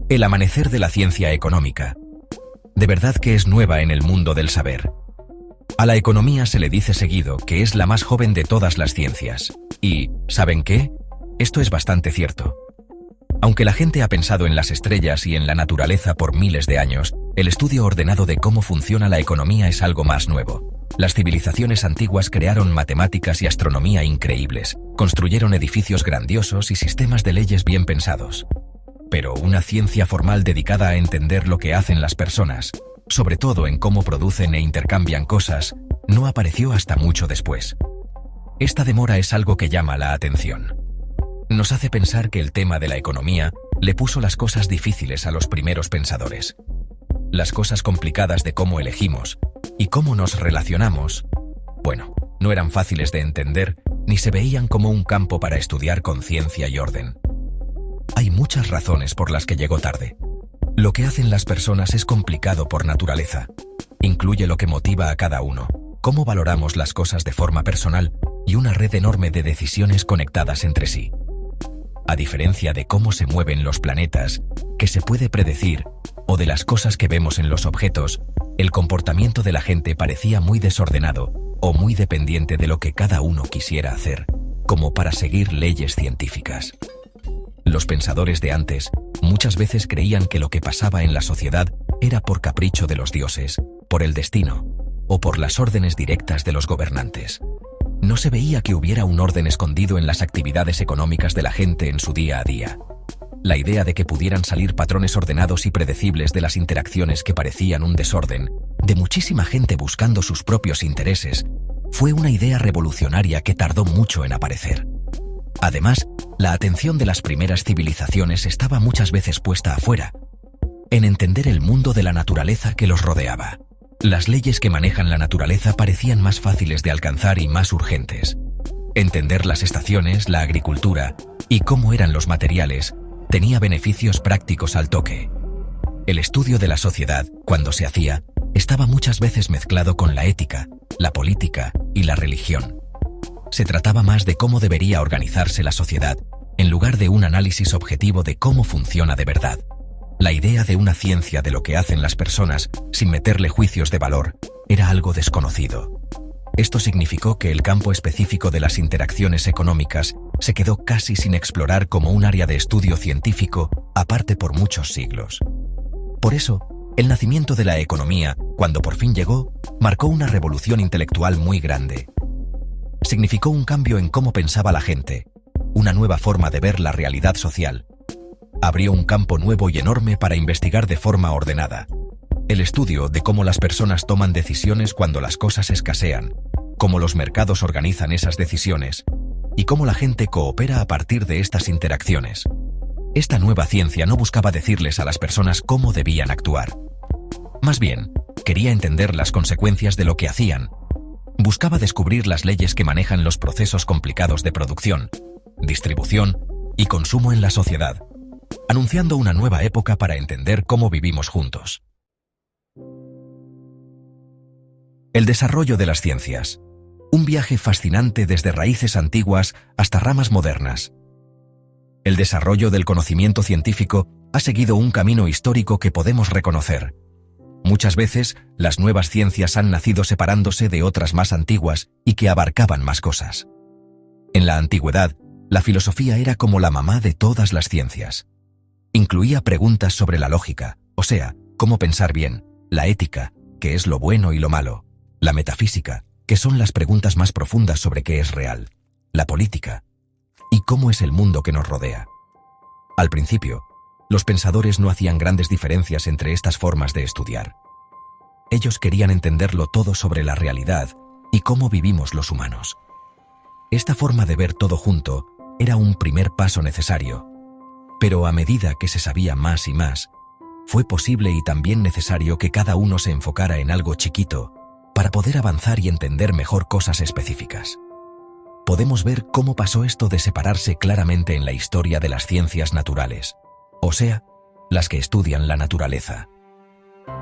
El amanecer de la ciencia económica. De verdad que es nueva en el mundo del saber. A la economía se le dice seguido que es la más joven de todas las ciencias. Y, ¿saben qué? Esto es bastante cierto. Aunque la gente ha pensado en las estrellas y en la naturaleza por miles de años, el estudio ordenado de cómo funciona la economía es algo más nuevo. Las civilizaciones antiguas crearon matemáticas y astronomía increíbles, construyeron edificios grandiosos y sistemas de leyes bien pensados. Pero una ciencia formal dedicada a entender lo que hacen las personas, sobre todo en cómo producen e intercambian cosas, no apareció hasta mucho después. Esta demora es algo que llama la atención. Nos hace pensar que el tema de la economía le puso las cosas difíciles a los primeros pensadores. Las cosas complicadas de cómo elegimos y cómo nos relacionamos, bueno, no eran fáciles de entender ni se veían como un campo para estudiar con ciencia y orden. Hay muchas razones por las que llegó tarde. Lo que hacen las personas es complicado por naturaleza. Incluye lo que motiva a cada uno, cómo valoramos las cosas de forma personal y una red enorme de decisiones conectadas entre sí. A diferencia de cómo se mueven los planetas, que se puede predecir, o de las cosas que vemos en los objetos, el comportamiento de la gente parecía muy desordenado o muy dependiente de lo que cada uno quisiera hacer, como para seguir leyes científicas. Los pensadores de antes muchas veces creían que lo que pasaba en la sociedad era por capricho de los dioses, por el destino, o por las órdenes directas de los gobernantes. No se veía que hubiera un orden escondido en las actividades económicas de la gente en su día a día. La idea de que pudieran salir patrones ordenados y predecibles de las interacciones que parecían un desorden, de muchísima gente buscando sus propios intereses, fue una idea revolucionaria que tardó mucho en aparecer. Además, la atención de las primeras civilizaciones estaba muchas veces puesta afuera, en entender el mundo de la naturaleza que los rodeaba. Las leyes que manejan la naturaleza parecían más fáciles de alcanzar y más urgentes. Entender las estaciones, la agricultura y cómo eran los materiales tenía beneficios prácticos al toque. El estudio de la sociedad, cuando se hacía, estaba muchas veces mezclado con la ética, la política y la religión. Se trataba más de cómo debería organizarse la sociedad, en lugar de un análisis objetivo de cómo funciona de verdad. La idea de una ciencia de lo que hacen las personas, sin meterle juicios de valor, era algo desconocido. Esto significó que el campo específico de las interacciones económicas se quedó casi sin explorar como un área de estudio científico, aparte por muchos siglos. Por eso, el nacimiento de la economía, cuando por fin llegó, marcó una revolución intelectual muy grande. Significó un cambio en cómo pensaba la gente, una nueva forma de ver la realidad social. Abrió un campo nuevo y enorme para investigar de forma ordenada. El estudio de cómo las personas toman decisiones cuando las cosas escasean, cómo los mercados organizan esas decisiones y cómo la gente coopera a partir de estas interacciones. Esta nueva ciencia no buscaba decirles a las personas cómo debían actuar. Más bien, quería entender las consecuencias de lo que hacían. Buscaba descubrir las leyes que manejan los procesos complicados de producción, distribución y consumo en la sociedad, anunciando una nueva época para entender cómo vivimos juntos. El desarrollo de las ciencias. Un viaje fascinante desde raíces antiguas hasta ramas modernas. El desarrollo del conocimiento científico ha seguido un camino histórico que podemos reconocer. Muchas veces, las nuevas ciencias han nacido separándose de otras más antiguas y que abarcaban más cosas. En la antigüedad, la filosofía era como la mamá de todas las ciencias. Incluía preguntas sobre la lógica, o sea, cómo pensar bien, la ética, que es lo bueno y lo malo, la metafísica, que son las preguntas más profundas sobre qué es real, la política, y cómo es el mundo que nos rodea. Al principio, los pensadores no hacían grandes diferencias entre estas formas de estudiar. Ellos querían entenderlo todo sobre la realidad y cómo vivimos los humanos. Esta forma de ver todo junto era un primer paso necesario, pero a medida que se sabía más y más, fue posible y también necesario que cada uno se enfocara en algo chiquito para poder avanzar y entender mejor cosas específicas. Podemos ver cómo pasó esto de separarse claramente en la historia de las ciencias naturales, o sea, las que estudian la naturaleza.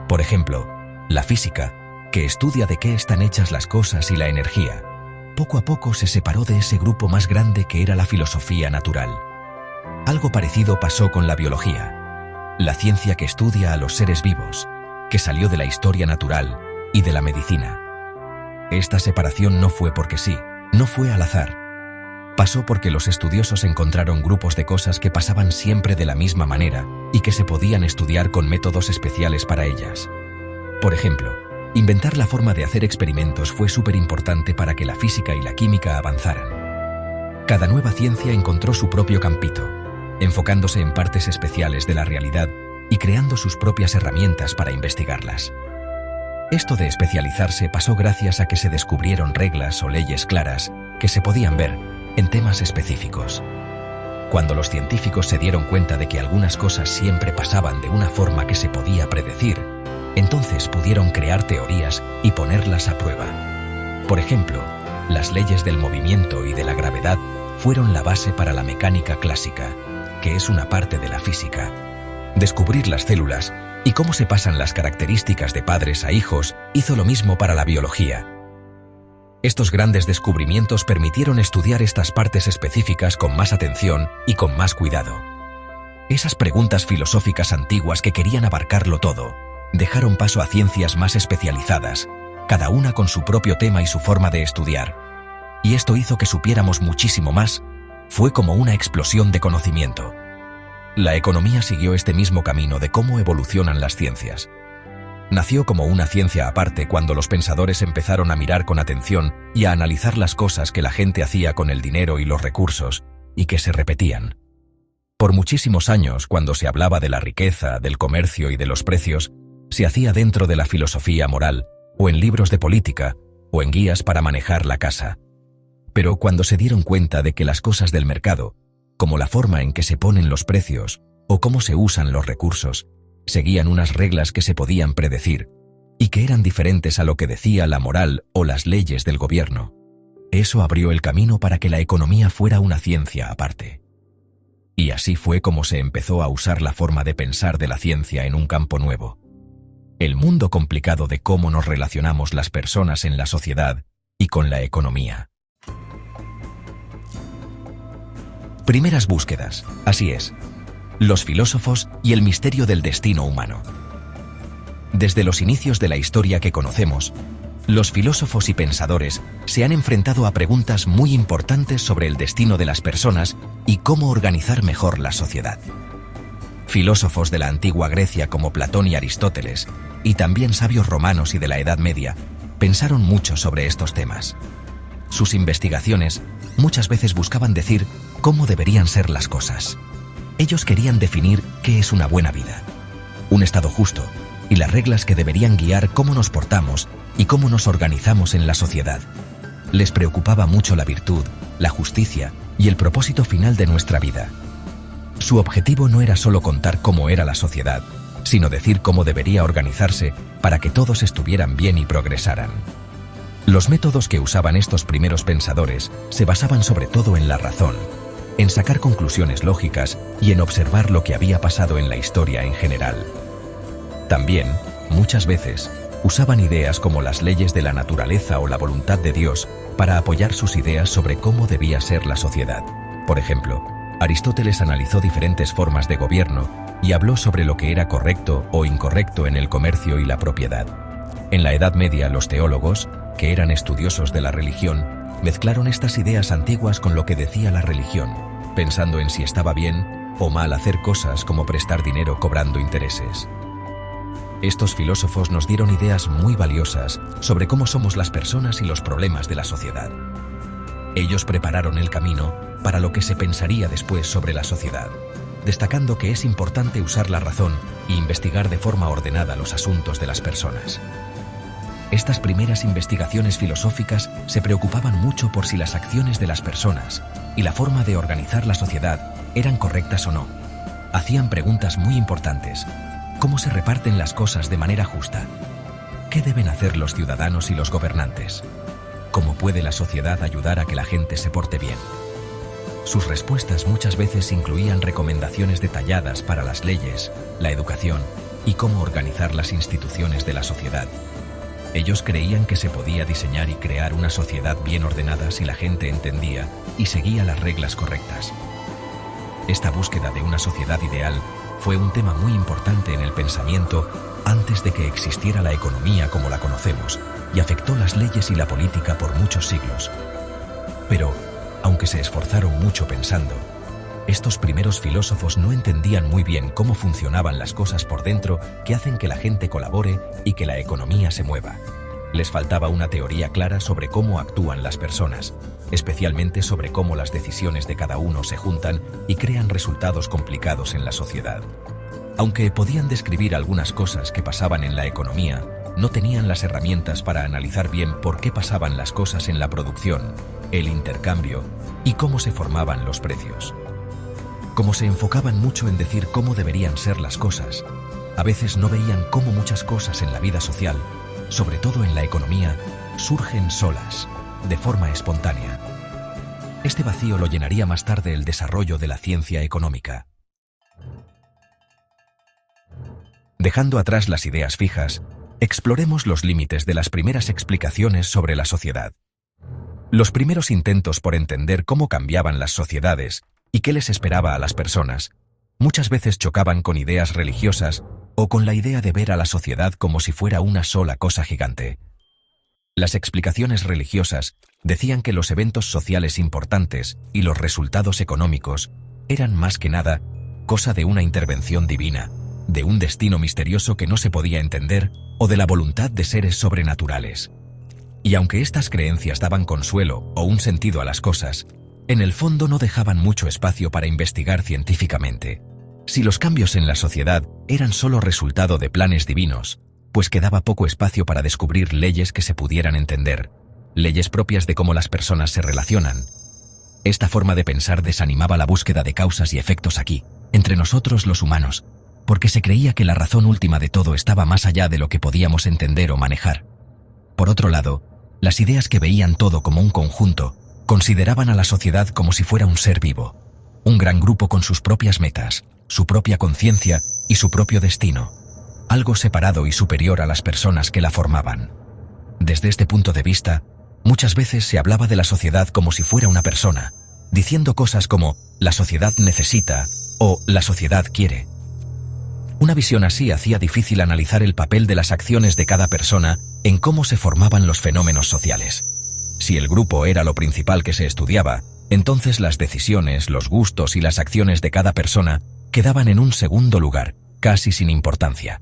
Por ejemplo, la física, que estudia de qué están hechas las cosas y la energía, poco a poco se separó de ese grupo más grande que era la filosofía natural. Algo parecido pasó con la biología. la ciencia que estudia a los seres vivos, que salió de la historia natural y de la medicina. Esta separación no fue porque sí, no fue al azar. Pasó porque los estudiosos encontraron grupos de cosas que pasaban siempre de la misma manera y que se podían estudiar con métodos especiales para ellas. Por ejemplo, inventar la forma de hacer experimentos fue súper importante para que la física y la química avanzaran. Cada nueva ciencia encontró su propio campito, enfocándose en partes especiales de la realidad y creando sus propias herramientas para investigarlas. Esto de especializarse pasó gracias a que se descubrieron reglas o leyes claras que se podían ver en temas específicos. Cuando los científicos se dieron cuenta de que algunas cosas siempre pasaban de una forma que se podía predecir, entonces pudieron crear teorías y ponerlas a prueba. Por ejemplo, las leyes del movimiento y de la gravedad fueron la base para la mecánica clásica, que es una parte de la física. Descubrir las células y cómo se pasan las características de padres a hijos hizo lo mismo para la biología. Estos grandes descubrimientos permitieron estudiar estas partes específicas con más atención y con más cuidado. Esas preguntas filosóficas antiguas que querían abarcarlo todo, dejaron paso a ciencias más especializadas, cada una con su propio tema y su forma de estudiar. Y esto hizo que supiéramos muchísimo más. Fue como una explosión de conocimiento. La economía siguió este mismo camino de cómo evolucionan las ciencias. Nació como una ciencia aparte cuando los pensadores empezaron a mirar con atención y a analizar las cosas que la gente hacía con el dinero y los recursos, y que se repetían. Por muchísimos años, cuando se hablaba de la riqueza, del comercio y de los precios, se hacía dentro de la filosofía moral, o en libros de política, o en guías para manejar la casa. Pero cuando se dieron cuenta de que las cosas del mercado, como la forma en que se ponen los precios, o cómo se usan los recursos, seguían unas reglas que se podían predecir, y que eran diferentes a lo que decía la moral o las leyes del gobierno. Eso abrió el camino para que la economía fuera una ciencia aparte. Y así fue como se empezó a usar la forma de pensar de la ciencia en un campo nuevo. El mundo complicado de cómo nos relacionamos las personas en la sociedad y con la economía. Primeras búsquedas, así es. Los filósofos y el misterio del destino humano. Desde los inicios de la historia que conocemos, los filósofos y pensadores se han enfrentado a preguntas muy importantes sobre el destino de las personas y cómo organizar mejor la sociedad. Filósofos de la antigua Grecia como Platón y Aristóteles, y también sabios romanos y de la Edad Media, pensaron mucho sobre estos temas. Sus investigaciones muchas veces buscaban decir cómo deberían ser las cosas. Ellos querían definir qué es una buena vida, un estado justo y las reglas que deberían guiar cómo nos portamos y cómo nos organizamos en la sociedad. Les preocupaba mucho la virtud, la justicia y el propósito final de nuestra vida. Su objetivo no era solo contar cómo era la sociedad, sino decir cómo debería organizarse para que todos estuvieran bien y progresaran. Los métodos que usaban estos primeros pensadores se basaban sobre todo en la razón, en sacar conclusiones lógicas y en observar lo que había pasado en la historia en general. También, muchas veces, usaban ideas como las leyes de la naturaleza o la voluntad de Dios para apoyar sus ideas sobre cómo debía ser la sociedad. Por ejemplo, Aristóteles analizó diferentes formas de gobierno y habló sobre lo que era correcto o incorrecto en el comercio y la propiedad. En la Edad Media, los teólogos, que eran estudiosos de la religión, mezclaron estas ideas antiguas con lo que decía la religión, pensando en si estaba bien o mal hacer cosas como prestar dinero cobrando intereses. Estos filósofos nos dieron ideas muy valiosas sobre cómo somos las personas y los problemas de la sociedad. Ellos prepararon el camino para lo que se pensaría después sobre la sociedad, destacando que es importante usar la razón e investigar de forma ordenada los asuntos de las personas. Estas primeras investigaciones filosóficas se preocupaban mucho por si las acciones de las personas y la forma de organizar la sociedad eran correctas o no. Hacían preguntas muy importantes. ¿Cómo se reparten las cosas de manera justa? ¿Qué deben hacer los ciudadanos y los gobernantes? ¿Cómo puede la sociedad ayudar a que la gente se porte bien? Sus respuestas muchas veces incluían recomendaciones detalladas para las leyes, la educación y cómo organizar las instituciones de la sociedad. Ellos creían que se podía diseñar y crear una sociedad bien ordenada si la gente entendía y seguía las reglas correctas. Esta búsqueda de una sociedad ideal fue un tema muy importante en el pensamiento antes de que existiera la economía como la conocemos, y afectó las leyes y la política por muchos siglos. Pero, aunque se esforzaron mucho pensando, estos primeros filósofos no entendían muy bien cómo funcionaban las cosas por dentro que hacen que la gente colabore y que la economía se mueva. Les faltaba una teoría clara sobre cómo actúan las personas, especialmente sobre cómo las decisiones de cada uno se juntan y crean resultados complicados en la sociedad. Aunque podían describir algunas cosas que pasaban en la economía, no tenían las herramientas para analizar bien por qué pasaban las cosas en la producción, el intercambio y cómo se formaban los precios. Como se enfocaban mucho en decir cómo deberían ser las cosas, a veces no veían cómo muchas cosas en la vida social, sobre todo en la economía, surgen solas, de forma espontánea. Este vacío lo llenaría más tarde el desarrollo de la ciencia económica. Dejando atrás las ideas fijas, exploremos los límites de las primeras explicaciones sobre la sociedad. Los primeros intentos por entender cómo cambiaban las sociedades y qué les esperaba a las personas, muchas veces chocaban con ideas religiosas o con la idea de ver a la sociedad como si fuera una sola cosa gigante. Las explicaciones religiosas decían que los eventos sociales importantes y los resultados económicos eran más que nada cosa de una intervención divina, de un destino misterioso que no se podía entender o de la voluntad de seres sobrenaturales. Y aunque estas creencias daban consuelo o un sentido a las cosas, en el fondo no dejaban mucho espacio para investigar científicamente. Si los cambios en la sociedad eran solo resultado de planes divinos, pues quedaba poco espacio para descubrir leyes que se pudieran entender, leyes propias de cómo las personas se relacionan. Esta forma de pensar desanimaba la búsqueda de causas y efectos aquí, entre nosotros los humanos, porque se creía que la razón última de todo estaba más allá de lo que podíamos entender o manejar. Por otro lado, las ideas que veían todo como un conjunto consideraban a la sociedad como si fuera un ser vivo, un gran grupo con sus propias metas, su propia conciencia y su propio destino, algo separado y superior a las personas que la formaban. Desde este punto de vista, muchas veces se hablaba de la sociedad como si fuera una persona, diciendo cosas como «la sociedad necesita» o «la sociedad quiere». Una visión así hacía difícil analizar el papel de las acciones de cada persona en cómo se formaban los fenómenos sociales. Si el grupo era lo principal que se estudiaba, entonces las decisiones, los gustos y las acciones de cada persona quedaban en un segundo lugar, casi sin importancia.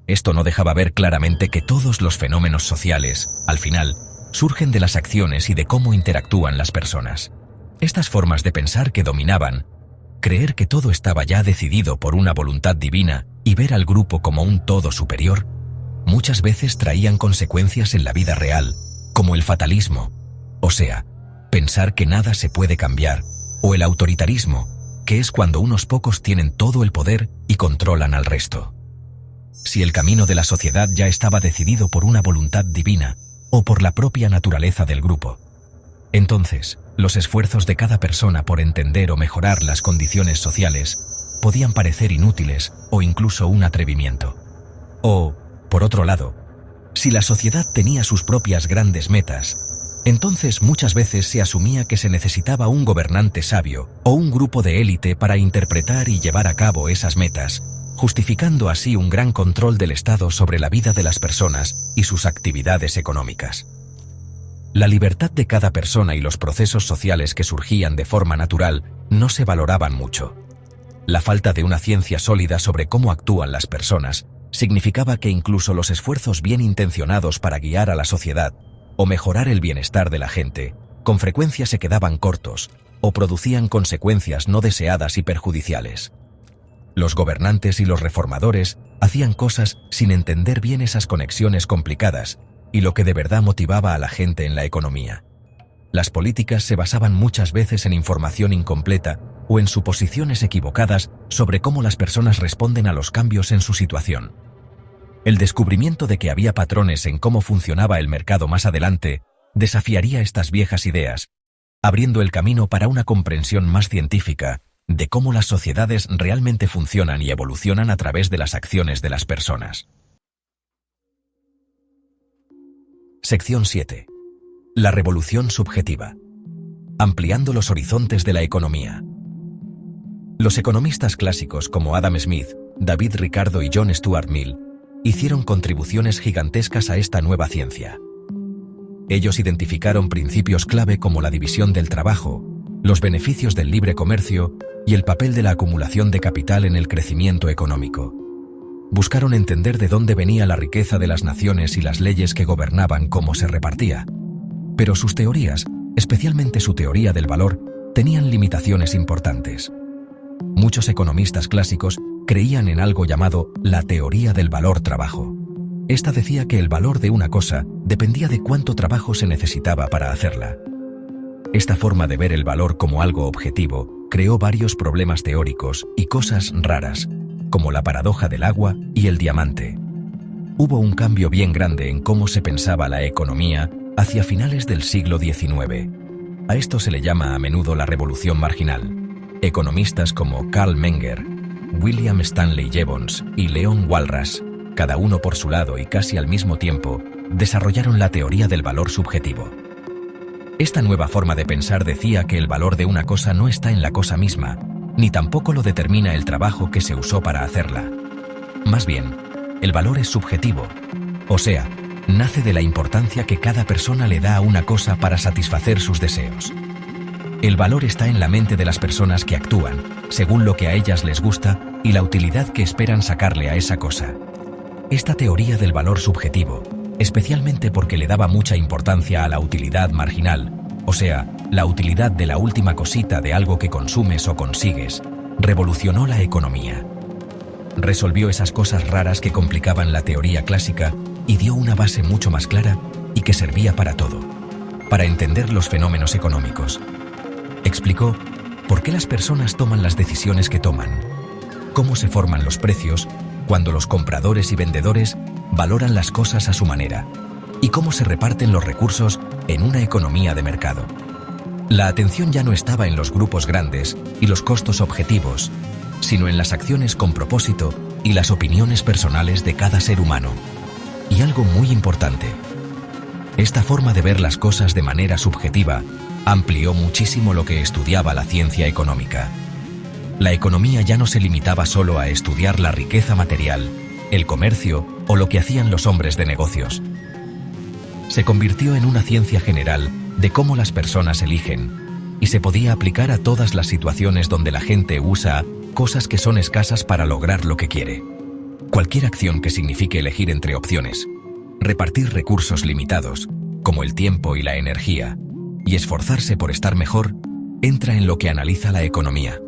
Esto no dejaba ver claramente que todos los fenómenos sociales, al final, surgen de las acciones y de cómo interactúan las personas. Estas formas de pensar que dominaban, creer que todo estaba ya decidido por una voluntad divina y ver al grupo como un todo superior, muchas veces traían consecuencias en la vida real, como el fatalismo, o sea, pensar que nada se puede cambiar, o el autoritarismo, que es cuando unos pocos tienen todo el poder y controlan al resto. Si el camino de la sociedad ya estaba decidido por una voluntad divina o por la propia naturaleza del grupo, entonces los esfuerzos de cada persona por entender o mejorar las condiciones sociales podían parecer inútiles o incluso un atrevimiento. O, por otro lado, si la sociedad tenía sus propias grandes metas, entonces muchas veces se asumía que se necesitaba un gobernante sabio o un grupo de élite para interpretar y llevar a cabo esas metas, justificando así un gran control del Estado sobre la vida de las personas y sus actividades económicas. La libertad de cada persona y los procesos sociales que surgían de forma natural no se valoraban mucho. La falta de una ciencia sólida sobre cómo actúan las personas significaba que incluso los esfuerzos bien intencionados para guiar a la sociedad o mejorar el bienestar de la gente, con frecuencia se quedaban cortos o producían consecuencias no deseadas y perjudiciales. Los gobernantes y los reformadores hacían cosas sin entender bien esas conexiones complicadas y lo que de verdad motivaba a la gente en la economía. Las políticas se basaban muchas veces en información incompleta o en suposiciones equivocadas sobre cómo las personas responden a los cambios en su situación. El descubrimiento de que había patrones en cómo funcionaba el mercado más adelante desafiaría estas viejas ideas, abriendo el camino para una comprensión más científica de cómo las sociedades realmente funcionan y evolucionan a través de las acciones de las personas. Sección 7. La revolución subjetiva. Ampliando los horizontes de la economía. Los economistas clásicos como Adam Smith David Ricardo y John Stuart Mill, hicieron contribuciones gigantescas a esta nueva ciencia. Ellos identificaron principios clave como la división del trabajo, los beneficios del libre comercio y el papel de la acumulación de capital en el crecimiento económico. Buscaron entender de dónde venía la riqueza de las naciones y las leyes que gobernaban cómo se repartía. Pero sus teorías, especialmente su teoría del valor, tenían limitaciones importantes. Muchos economistas clásicos creían en algo llamado la teoría del valor-trabajo. Esta decía que el valor de una cosa dependía de cuánto trabajo se necesitaba para hacerla. Esta forma de ver el valor como algo objetivo creó varios problemas teóricos y cosas raras, como la paradoja del agua y el diamante. Hubo un cambio bien grande en cómo se pensaba la economía hacia finales del siglo XIX. A esto se le llama a menudo la revolución marginal. Economistas como Carl Menger, William Stanley Jevons y Leon Walras, cada uno por su lado y casi al mismo tiempo, desarrollaron la teoría del valor subjetivo. Esta nueva forma de pensar decía que el valor de una cosa no está en la cosa misma, ni tampoco lo determina el trabajo que se usó para hacerla. Más bien, el valor es subjetivo, o sea, nace de la importancia que cada persona le da a una cosa para satisfacer sus deseos. El valor está en la mente de las personas que actúan, según lo que a ellas les gusta y la utilidad que esperan sacarle a esa cosa. Esta teoría del valor subjetivo, especialmente porque le daba mucha importancia a la utilidad marginal, o sea, la utilidad de la última cosita de algo que consumes o consigues, revolucionó la economía. Resolvió esas cosas raras que complicaban la teoría clásica y dio una base mucho más clara y que servía para todo, para entender los fenómenos económicos. Explicó por qué las personas toman las decisiones que toman, cómo se forman los precios, cuando los compradores y vendedores valoran las cosas a su manera, y cómo se reparten los recursos en una economía de mercado. La atención ya no estaba en los grupos grandes y los costos objetivos, sino en las acciones con propósito y las opiniones personales de cada ser humano. Y algo muy importante, esta forma de ver las cosas de manera subjetiva amplió muchísimo lo que estudiaba la ciencia económica. La economía ya no se limitaba solo a estudiar la riqueza material, el comercio o lo que hacían los hombres de negocios. Se convirtió en una ciencia general de cómo las personas eligen, y se podía aplicar a todas las situaciones donde la gente usa cosas que son escasas para lograr lo que quiere. Cualquier acción que signifique elegir entre opciones, repartir recursos limitados, como el tiempo y la energía, y esforzarse por estar mejor, entra en lo que analiza la economía.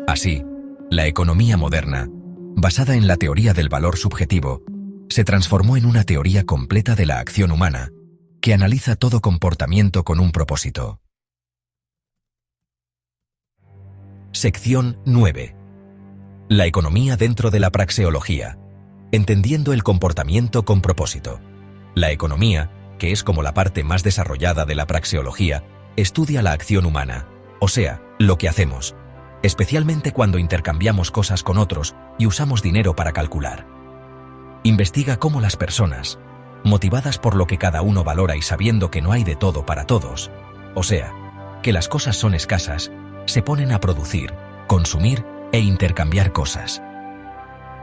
Así, la economía moderna, basada en la teoría del valor subjetivo, se transformó en una teoría completa de la acción humana, que analiza todo comportamiento con un propósito. Sección 9. La economía dentro de la praxeología, entendiendo el comportamiento con propósito. La economía, que es como la parte más desarrollada de la praxeología, estudia la acción humana, o sea, lo que hacemos, especialmente cuando intercambiamos cosas con otros y usamos dinero para calcular. Investiga cómo las personas, motivadas por lo que cada uno valora y sabiendo que no hay de todo para todos, o sea, que las cosas son escasas, se ponen a producir, consumir e intercambiar cosas.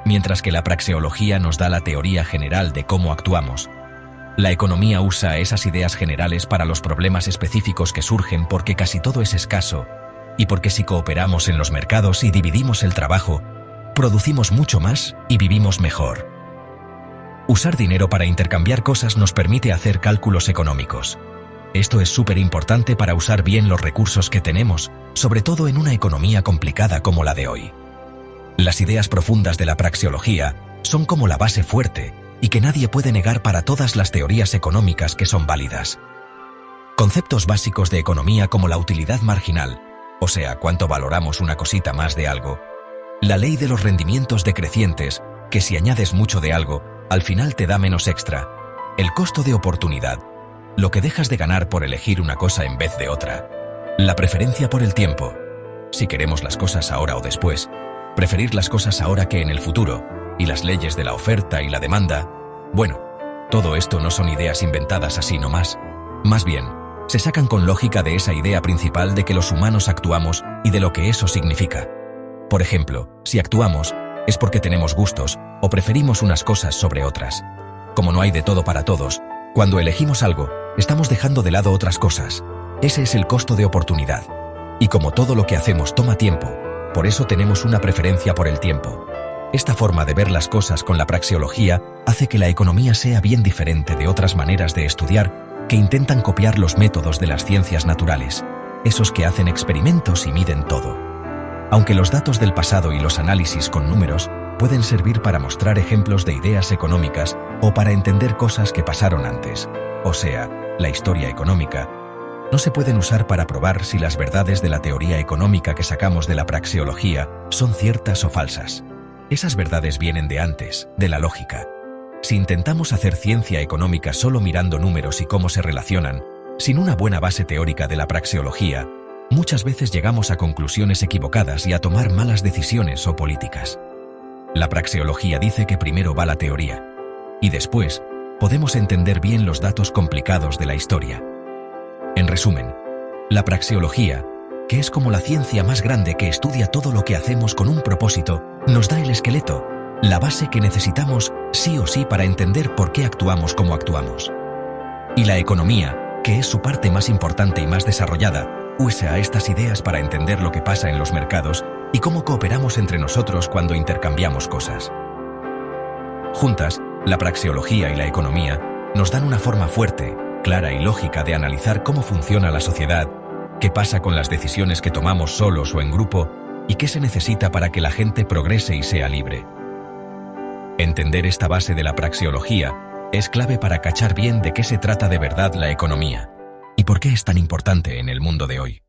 Mientras que la praxeología nos da la teoría general de cómo actuamos, la economía usa esas ideas generales para los problemas específicos que surgen porque casi todo es escaso y porque si cooperamos en los mercados y dividimos el trabajo, producimos mucho más y vivimos mejor. Usar dinero para intercambiar cosas nos permite hacer cálculos económicos. Esto es súper importante para usar bien los recursos que tenemos, sobre todo en una economía complicada como la de hoy. Las ideas profundas de la praxeología son como la base fuerte y que nadie puede negar para todas las teorías económicas que son válidas. Conceptos básicos de economía como la utilidad marginal, o sea, cuánto valoramos una cosita más de algo, la ley de los rendimientos decrecientes, que si añades mucho de algo, al final te da menos extra, el costo de oportunidad, lo que dejas de ganar por elegir una cosa en vez de otra, la preferencia por el tiempo, si queremos las cosas ahora o después, preferir las cosas ahora que en el futuro, y las leyes de la oferta y la demanda. Bueno, todo esto no son ideas inventadas así nomás. Más bien, se sacan con lógica de esa idea principal de que los humanos actuamos y de lo que eso significa. Por ejemplo, si actuamos, es porque tenemos gustos o preferimos unas cosas sobre otras. Como no hay de todo para todos, cuando elegimos algo, estamos dejando de lado otras cosas. Ese es el costo de oportunidad. Y como todo lo que hacemos toma tiempo, por eso tenemos una preferencia por el tiempo. Esta forma de ver las cosas con la praxeología hace que la economía sea bien diferente de otras maneras de estudiar que intentan copiar los métodos de las ciencias naturales, esos que hacen experimentos y miden todo. Aunque los datos del pasado y los análisis con números pueden servir para mostrar ejemplos de ideas económicas o para entender cosas que pasaron antes, o sea, la historia económica, no se pueden usar para probar si las verdades de la teoría económica que sacamos de la praxeología son ciertas o falsas. Esas verdades vienen de antes, de la lógica. Si intentamos hacer ciencia económica solo mirando números y cómo se relacionan, sin una buena base teórica de la praxeología, muchas veces llegamos a conclusiones equivocadas y a tomar malas decisiones o políticas. La praxeología dice que primero va la teoría, y después podemos entender bien los datos complicados de la historia. En resumen, la praxeología, que es como la ciencia más grande que estudia todo lo que hacemos con un propósito, nos da el esqueleto, la base que necesitamos sí o sí para entender por qué actuamos como actuamos. Y la economía, que es su parte más importante y más desarrollada, usa estas ideas para entender lo que pasa en los mercados y cómo cooperamos entre nosotros cuando intercambiamos cosas. Juntas, la praxeología y la economía nos dan una forma fuerte, clara y lógica de analizar cómo funciona la sociedad, qué pasa con las decisiones que tomamos solos o en grupo y qué se necesita para que la gente progrese y sea libre. Entender esta base de la praxeología es clave para cachar bien de qué se trata de verdad la economía y por qué es tan importante en el mundo de hoy.